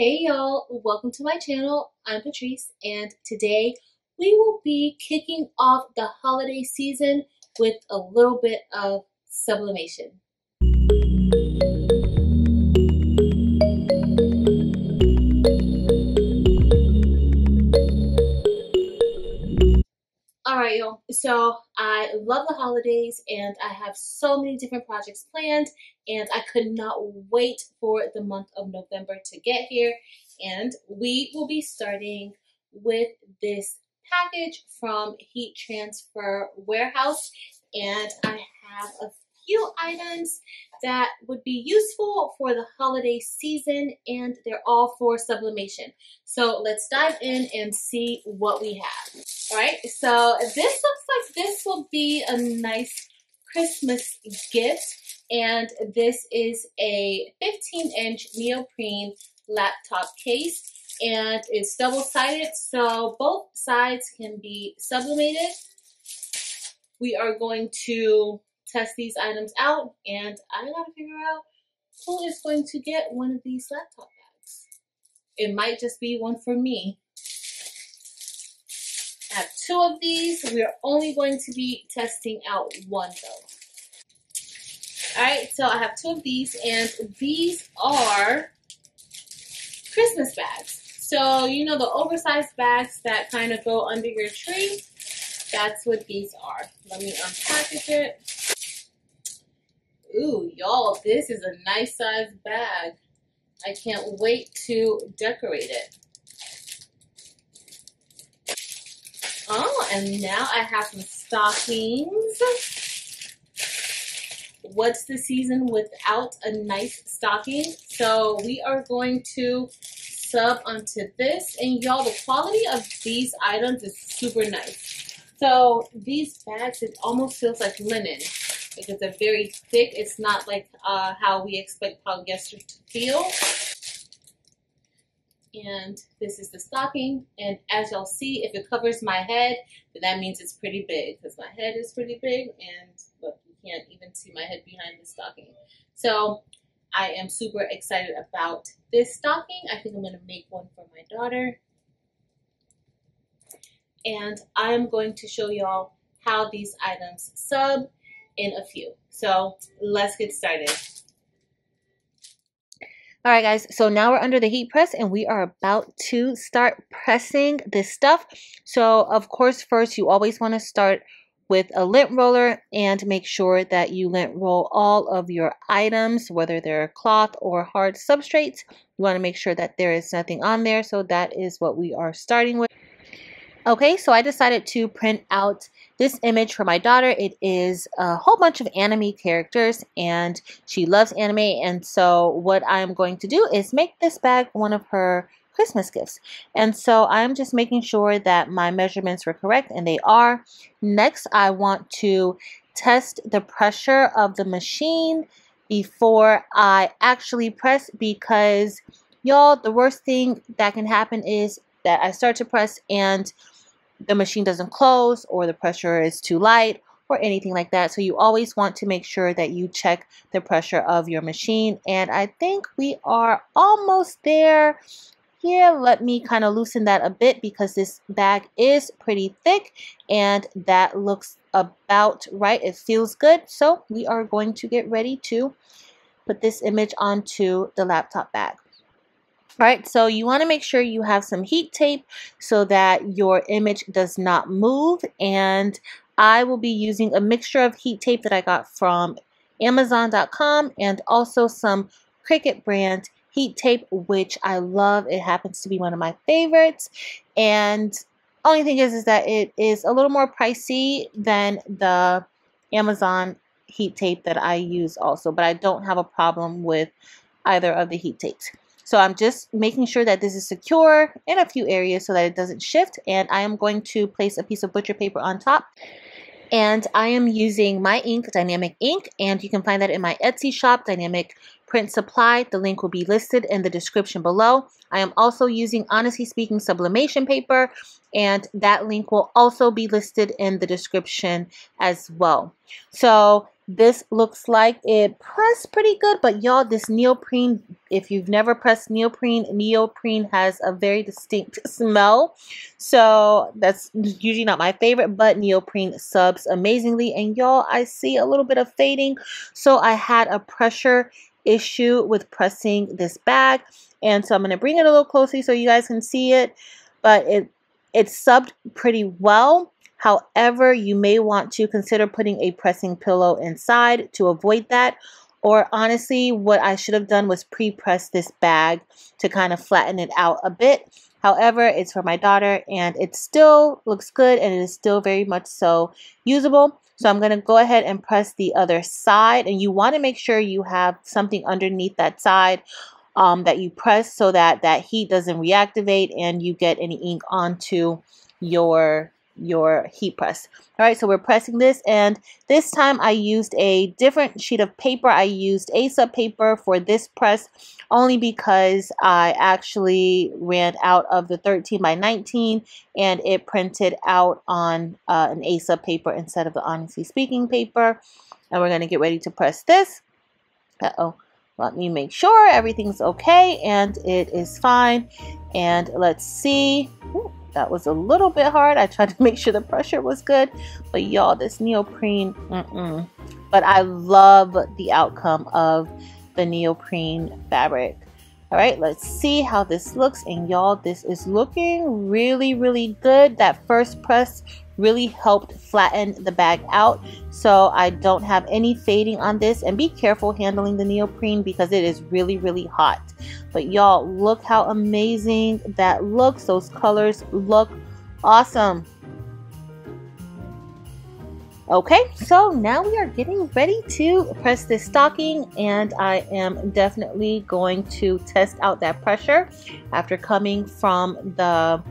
Hey y'all, welcome to my channel. I'm Patrice, and today we will be kicking off the holiday season with a little bit of sublimation. Alright y'all, so I love the holidays and I have so many different projects planned, and I could not wait for the month of November to get here. And we will be starting with this package from Heat Transfer Warehouse, and I have a few items that would be useful for the holiday season, and they're all for sublimation. So let's dive in and see what we have. Alright, so this looks like this will be a nice Christmas gift, and this is a 15-inch neoprene laptop case, and it's double-sided, so both sides can be sublimated. We are going to test these items out, and I gotta figure out who is going to get one of these laptop bags. It might just be one for me. I have two of these. We're only going to be testing out one though. Alright, so I have two of these, and these are Christmas bags. So, you know the oversized bags that kind of go under your tree? That's what these are. Let me unpackage it. Ooh, y'all, this is a nice size bag. I can't wait to decorate it. Oh, and now I have some stockings. What's the season without a nice stocking? So we are going to sub onto this. And y'all, the quality of these items is super nice. So these bags, it almost feels like linen because they're very thick. It's not like how we expect polyester to feel. And this is the stocking, and as y'all see, if it covers my head, then that means it's pretty big, because my head is pretty big, and look, you can't even see my head behind the stocking. So I am super excited about this stocking. I think I'm going to make one for my daughter, and I'm going to show y'all how these items sub in a few. So let's get started. All right, guys, so now we're under the heat press and we are about to start pressing this stuff. So, of course, first you always want to start with a lint roller and make sure that you lint roll all of your items, whether they're cloth or hard substrates. You want to make sure that there is nothing on there, so that is what we are starting with. Okay, so I decided to print out this image for my daughter. It is a whole bunch of anime characters, and she loves anime, and so what I'm going to do is make this bag one of her Christmas gifts. And so I'm just making sure that my measurements were correct, and they are. Next, I want to test the pressure of the machine before I actually press, because y'all, the worst thing that can happen is that I start to press and the machine doesn't close, or the pressure is too light, or anything like that. So you always want to make sure that you check the pressure of your machine. And I think we are almost there. Here, let me kind of loosen that a bit, because this bag is pretty thick, and that looks about right. It feels good. So we are going to get ready to put this image onto the laptop bag. Alright, so you want to make sure you have some heat tape so that your image does not move, and I will be using a mixture of heat tape that I got from Amazon.com and also some CRICUT brand heat tape, which I love. It happens to be one of my favorites, and only thing is that it is a little more pricey than the Amazon heat tape that I use also, but I don't have a problem with either of the heat tapes. So I'm just making sure that this is secure in a few areas so that it doesn't shift. And I am going to place a piece of butcher paper on top. And I am using my ink, Dynamic Ink, and you can find that in my Etsy shop, Dynamic Print Supply. The link will be listed in the description below. I am also using, honestly speaking, sublimation paper, and that link will also be listed in the description as well. So this looks like it pressed pretty good. But y'all, this neoprene, if you've never pressed neoprene has a very distinct smell. So that's usually not my favorite, but neoprene subs amazingly. And y'all, I see a little bit of fading. So I had a pressure issue with pressing this bag. And so I'm going to bring it a little closer so you guys can see it. But it subbed pretty well. However, you may want to consider putting a pressing pillow inside to avoid that. Or honestly, what I should have done was pre-press this bag to kind of flatten it out a bit. However, it's for my daughter and it still looks good and it is still very much so usable. So I'm going to go ahead and press the other side. And you want to make sure you have something underneath that side that you press so that that heat doesn't reactivate and you get any ink onto your heat press. All right, so we're pressing this, and this time I used a different sheet of paper. I used A-Sub paper for this press only because I actually ran out of the 13 by 19 and it printed out on an A-Sub paper instead of the Honestly Speaking paper. And we're going to get ready to press this. Let me make sure everything's okay, and it is fine. And let's see. Ooh, that was a little bit hard. I tried to make sure the pressure was good, but y'all, this neoprene, But I love the outcome of the neoprene fabric. All right, let's see how this looks. And y'all, this is looking really, really good. That first press really helped flatten the bag out, so I don't have any fading on this. And be careful handling the neoprene because it is really, really hot. But y'all, look how amazing that looks. Those colors look awesome. Okay, so now we are getting ready to press this stocking, and I am definitely going to test out that pressure after coming from the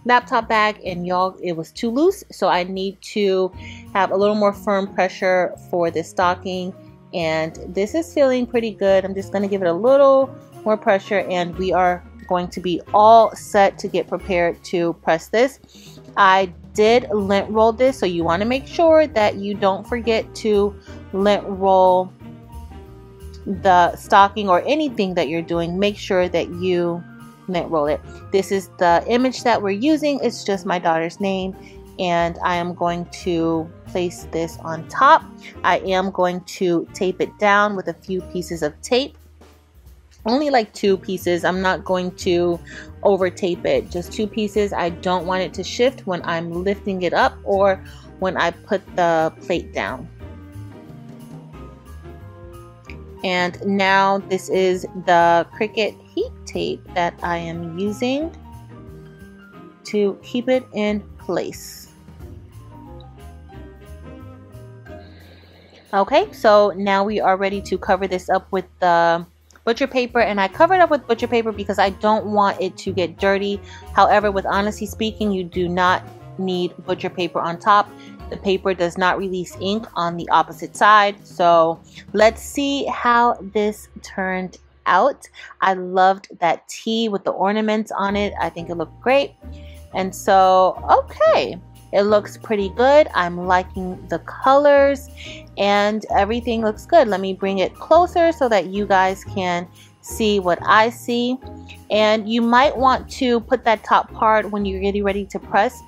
laptop bag. And y'all, it was too loose, so I need to have a little more firm pressure for this stocking, and this is feeling pretty good. I'm just going to give it a little more pressure and we are going to be all set to get prepared to press this. I did lint roll this, so you want to make sure that you don't forget to lint roll the stocking or anything that you're doing. Make sure that you lint roll it. This is the image that we're using. It's just my daughter's name, and I am going to place this on top. I am going to tape it down with a few pieces of tape. Only like 2 pieces. I'm not going to over tape it, just 2 pieces. I don't want it to shift when I'm lifting it up or when I put the plate down. And now this is the CRICUT heat tape that I am using to keep it in place. Okay, so now we are ready to cover this up with the butcher paper, and I covered up with butcher paper because I don't want it to get dirty. However, with Honestly Speaking, you do not need butcher paper on top. The paper does not release ink on the opposite side. So let's see how this turned out. I loved that tee with the ornaments on it. I think it looked great. And so, okay, it looks pretty good. I'm liking the colors and everything looks good. Let me bring it closer so that you guys can see what I see. And you might want to put that top part when you're getting ready to press.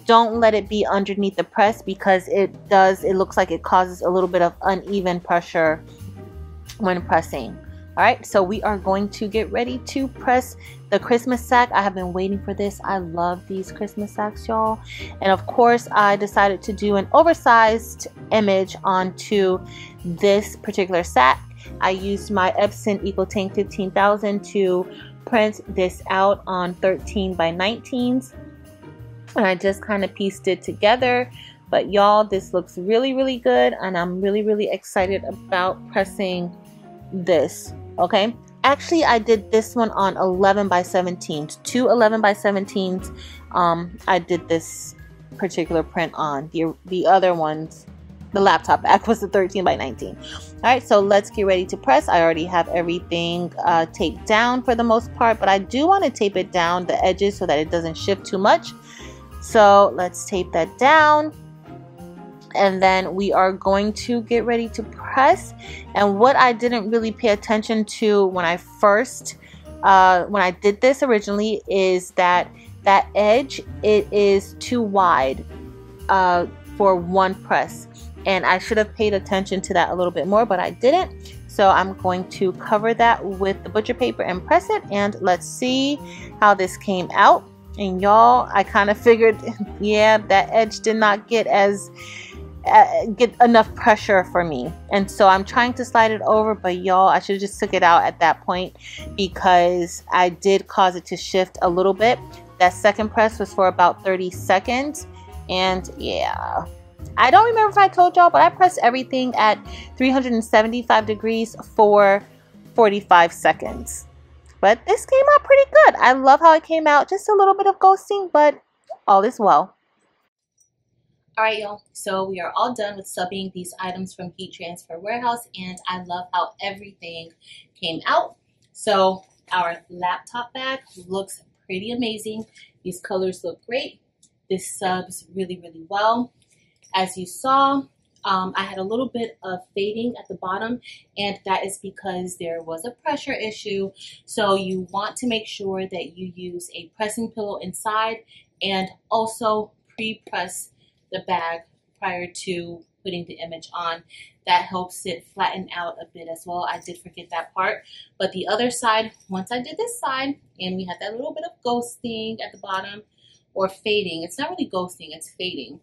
Don't let it be underneath the press because it looks like it causes a little bit of uneven pressure when pressing. All right, so we are going to get ready to press the Christmas sack. I have been waiting for this. I love these Christmas sacks, y'all. And of course, I decided to do an oversized image onto this particular sack. I used my Epson EcoTank 15,000 to print this out on 13 by 19s. And I just kind of pieced it together. But y'all, this looks really, really good. And I'm really, really excited about pressing this. Okay, actually I did this one on 11 by 17s, 2 11 by 17s. I did this particular print on. The other ones, the laptop bag was the 13 by 19. All right, so let's get ready to press. I already have everything taped down for the most part, but I do want to tape it down the edges so that it doesn't shift too much. So let's tape that down. and then we are going to get ready to press. And what I didn't really pay attention to when I first when I did this originally is that edge, it is too wide for one press, and I should have paid attention to that a little bit more, but I didn't. So I'm going to cover that with the butcher paper and press it, and let's see how this came out. And y'all, I kind of figured, yeah, that edge did not get enough pressure for me, and so I'm trying to slide it over, but y'all, I should have just took it out at that point because I did cause it to shift a little bit. That second press was for about 30 seconds, and yeah, I don't remember if I told y'all, but I pressed everything at 375 degrees for 45 seconds. But this came out pretty good. I love how it came out. Just a little bit of ghosting, but all is well. Alright y'all, so we are all done with subbing these items from Heat Transfer Warehouse, and I love how everything came out. So our laptop bag looks pretty amazing. These colors look great. This subs really, really well. As you saw, I had a little bit of fading at the bottom, and that is because there was a pressure issue. So you want to make sure that you use a pressing pillow inside and also pre-press the bag prior to putting the image on. That helps it flatten out a bit as well. I did forget that part. But the other side, once I did this side, and we had that little bit of ghosting at the bottom, or fading. It's not really ghosting, it's fading.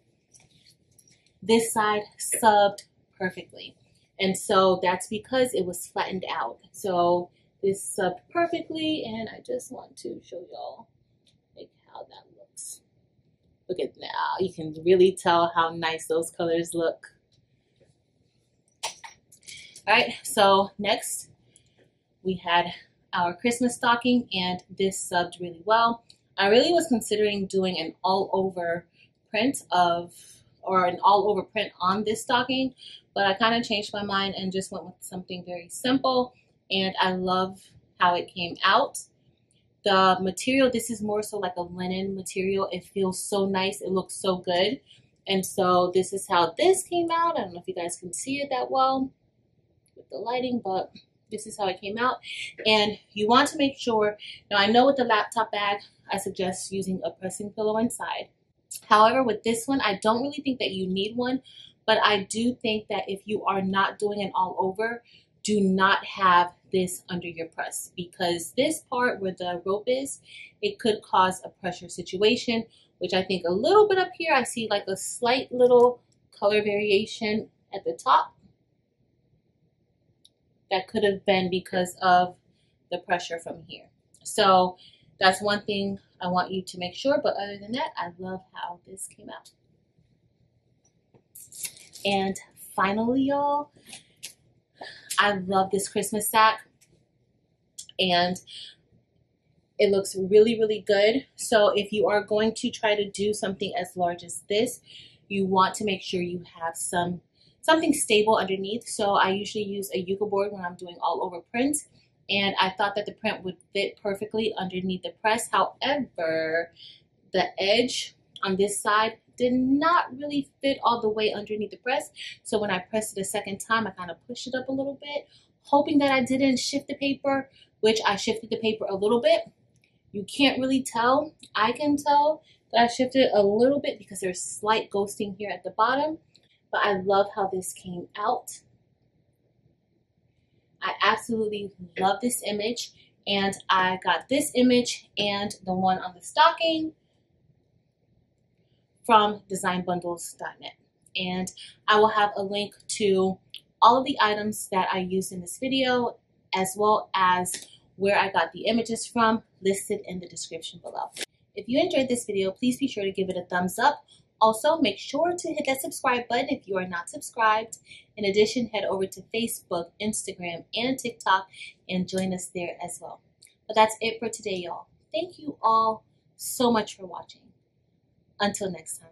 This side subbed perfectly. And so that's because it was flattened out. So this subbed perfectly, and I just want to show y'all like how that looks. Look at now, you can really tell how nice those colors look. All right, so next we had our Christmas stocking, and this subbed really well. I really was considering doing an all over print on this stocking, but I kind of changed my mind and just went with something very simple, and I love how it came out. The material, this is more so like a linen material. It feels so nice. It looks so good. And so this is how this came out. I don't know if you guys can see it that well with the lighting, but this is how it came out. And you want to make sure, now I know with the laptop bag, I suggest using a pressing pillow inside. However, with this one, I don't really think that you need one, but I do think that if you are not doing an all over, do not have this under your press, because this part where the rope is, it could cause a pressure situation, which I think a little bit up here, I see like a slight little color variation at the top. That could have been because of the pressure from here. So that's one thing I want you to make sure, but other than that, I love how this came out. And finally, y'all, I love this Christmas sack, and it looks really, really good. So if you are going to try to do something as large as this, you want to make sure you have something stable underneath. So I usually use a yucca board when I'm doing all over prints, and I thought that the print would fit perfectly underneath the press. However, the edge on this side did not really fit all the way underneath the press. So when I pressed it a second time, I kind of pushed it up a little bit, hoping that I didn't shift the paper, which I shifted the paper a little bit. You can't really tell. I can tell that I shifted a little bit because there's slight ghosting here at the bottom, but I love how this came out. I absolutely love this image, and I got this image and the one on the stocking from designbundles.net, and I will have a link to all of the items that I used in this video, as well as where I got the images from, listed in the description below. If you enjoyed this video, please be sure to give it a thumbs up. Also, make sure to hit that subscribe button if you are not subscribed. In addition, head over to Facebook, Instagram, and TikTok and join us there as well. But that's it for today, y'all. Thank you all so much for watching. Until next time.